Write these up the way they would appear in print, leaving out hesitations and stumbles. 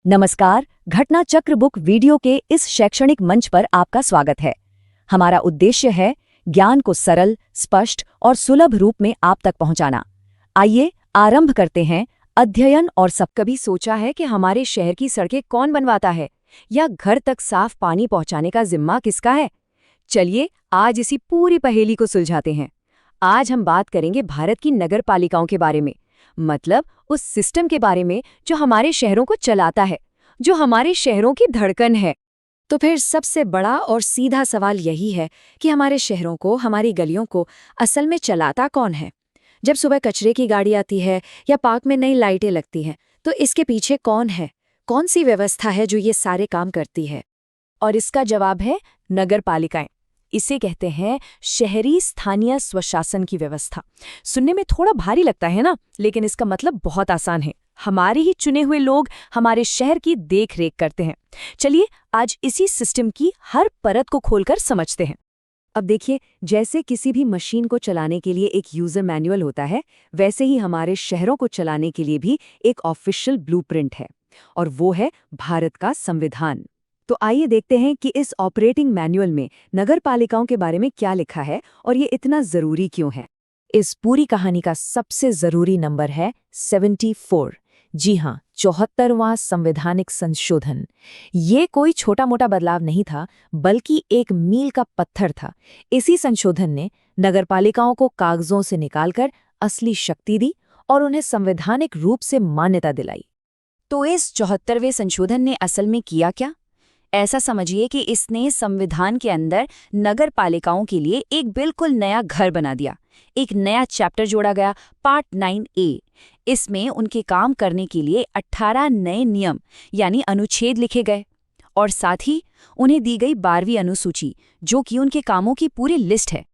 नमस्कार, घटना चक्र बुक वीडियो के इस शैक्षणिक मंच पर आपका स्वागत है। हमारा उद्देश्य है ज्ञान को सरल, स्पष्ट और सुलभ रूप में आप तक पहुंचाना। आइए आरंभ करते हैं अध्ययन और सब। कभी सोचा है कि हमारे शहर की सड़कें कौन बनवाता है या घर तक साफ पानी पहुंचाने का जिम्मा किसका है? चलिए आज इसी पूरी पहेली को सुलझाते हैं। आज हम बात करेंगे भारत की नगर पालिकाओं के बारे में, मतलब उस सिस्टम के बारे में जो हमारे शहरों को चलाता है, जो हमारे शहरों की धड़कन है। तो फिर सबसे बड़ा और सीधा सवाल यही है कि हमारे शहरों को, हमारी गलियों को असल में चलाता कौन है? जब सुबह कचरे की गाड़ी आती है या पार्क में नई लाइटें लगती हैं, तो इसके पीछे कौन है? कौन सी व्यवस्था है जो ये सारे काम करती है? और इसका जवाब है नगर पालिकाएं। इसे कहते हैं शहरी स्थानीय स्वशासन की व्यवस्था। सुनने में थोड़ा भारी लगता है ना, लेकिन इसका मतलब बहुत आसान है। हमारे ही चुने हुए लोग हमारे शहर की देख-रेख करते हैं। चलिए आज इसी सिस्टम की हर परत को खोलकर समझते हैं। अब देखिए, जैसे किसी भी मशीन को चलाने के लिए एक यूजर मैनुअल होता है, वैसे ही हमारे शहरों को चलाने के लिए भी एक ऑफिशियल ब्लूप्रिंट है, और वो है भारत का संविधान। तो आइए देखते हैं कि इस ऑपरेटिंग मैनुअल में नगर पालिकाओं के बारे में क्या लिखा है और ये इतना जरूरी क्यों है। इस पूरी कहानी का सबसे जरूरी नंबर है 74। जी हाँ, 74वां संवैधानिक संशोधन। ये कोई छोटा मोटा बदलाव नहीं था, बल्कि एक मील का पत्थर था। इसी संशोधन ने नगरपालिकाओं को कागजों से निकालकर असली शक्ति दी और उन्हें संवैधानिक रूप से मान्यता दिलाई। तो इस 74वें संशोधन ने असल में किया क्या? ऐसा समझिए कि इसने संविधान के अंदर नगर पालिकाओं के लिए एक बिल्कुल नया घर बना दिया। एक नया चैप्टर जोड़ा गया, पार्ट 9A। इसमें उनके काम करने के लिए 18 नए नियम यानी अनुच्छेद लिखे गए, और साथ ही उन्हें दी गई 12वीं अनुसूची, जो कि उनके कामों की पूरी लिस्ट है।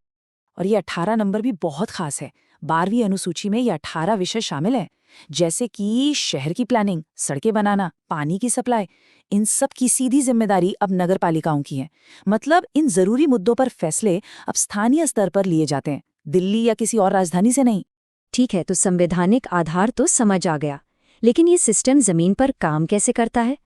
और ये 18 नंबर भी बहुत खास है। 12वीं अनुसूची में ये 18 विषय शामिल हैं, जैसे कि शहर की प्लानिंग, सड़कें बनाना, पानी की सप्लाई। इन सब की सीधी जिम्मेदारी अब नगर पालिकाओं की है। मतलब इन जरूरी मुद्दों पर फैसले अब स्थानीय स्तर पर लिए जाते हैं, दिल्ली या किसी और राजधानी से नहीं। ठीक है, तो संवैधानिक आधार तो समझ आ गया, लेकिन ये सिस्टम जमीन पर काम कैसे करता है?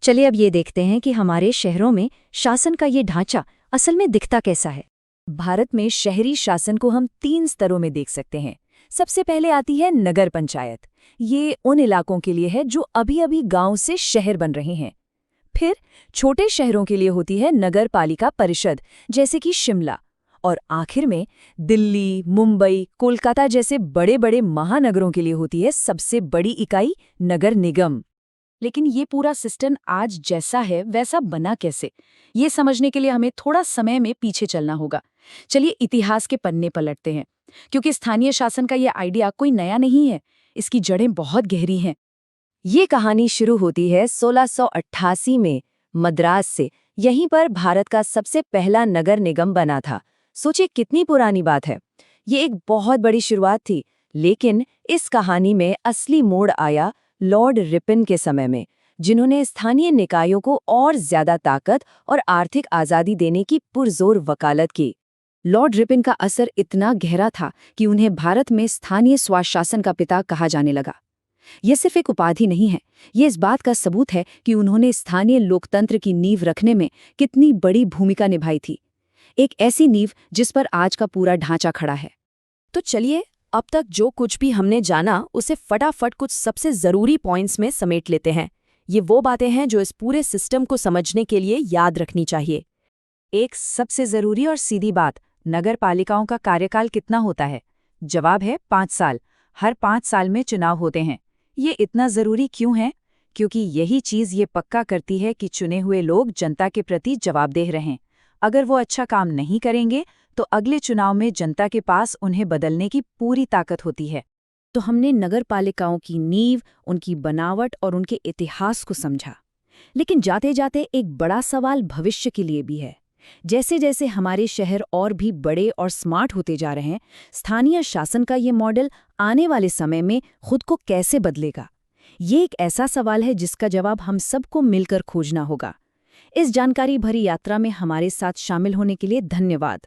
चलिए अब ये देखते हैं कि हमारे शहरों में शासन का ये ढांचा असल में दिखता कैसा है। भारत में शहरी शासन को हम 3 स्तरों में देख सकते हैं। सबसे पहले आती है नगर पंचायत। ये उन इलाकों के लिए है जो अभी अभी गांव से शहर बन रहे हैं। फिर छोटे शहरों के लिए होती है नगर पालिका परिषद, जैसे कि शिमला। और आखिर में दिल्ली, मुंबई, कोलकाता जैसे बड़े बड़े महानगरों के लिए होती है सबसे बड़ी इकाई, नगर निगम। लेकिन ये पूरा सिस्टम आज जैसा है वैसा बना कैसे, ये समझने के लिए हमें थोड़ा समय में पीछे चलना होगा। चलिए इतिहास के पन्ने पलटते हैं, क्योंकि स्थानीय शासन का ये आइडिया कोई नया नहीं है। इसकी जड़ें बहुत गहरी हैं। ये कहानी शुरू होती है 1688 में मद्रास से। यहीं पर भारत का सबसे पहला नगर निगम बना था। सोचिए कितनी पुरानी बात है। ये एक बहुत बड़ी शुरुआत थी, लेकिन इस कहानी में असली मोड़ आया लॉर्ड रिपन के समय में, जिन्होंने स्थानीय निकायों को और ज्यादा ताकत और आर्थिक आज़ादी देने की पुरजोर वकालत की। लॉर्ड रिपन का असर इतना गहरा था कि उन्हें भारत में स्थानीय स्वशासन का पिता कहा जाने लगा। यह सिर्फ एक उपाधि नहीं है, ये इस बात का सबूत है कि उन्होंने स्थानीय लोकतंत्र की नींव रखने में कितनी बड़ी भूमिका निभाई थी। एक ऐसी नींव जिस पर आज का पूरा ढांचा खड़ा है। तो चलिए अब तक जो कुछ भी हमने जाना उसे फटाफट कुछ सबसे जरूरी पॉइंट्स में समेट लेते हैं। ये वो बातें हैं जो इस पूरे सिस्टम को समझने के लिए याद रखनी चाहिए। एक सबसे जरूरी और सीधी बात, नगर पालिकाओं का कार्यकाल कितना होता है? जवाब है 5 साल। हर 5 साल में चुनाव होते हैं। ये इतना जरूरी क्यों है? क्योंकि यही चीज ये पक्का करती है कि चुने हुए लोग जनता के प्रति जवाबदेह रहें। अगर वो अच्छा काम नहीं करेंगे तो अगले चुनाव में जनता के पास उन्हें बदलने की पूरी ताकत होती है। तो हमने नगर पालिकाओं की नींव, उनकी बनावट और उनके इतिहास को समझा। लेकिन जाते जाते एक बड़ा सवाल भविष्य के लिए भी है। जैसे जैसे हमारे शहर और भी बड़े और स्मार्ट होते जा रहे हैं, स्थानीय शासन का ये मॉडल आने वाले समय में खुद को कैसे बदलेगा? ये एक ऐसा सवाल है जिसका जवाब हम सबको मिलकर खोजना होगा। इस जानकारी भरी यात्रा में हमारे साथ शामिल होने के लिए धन्यवाद।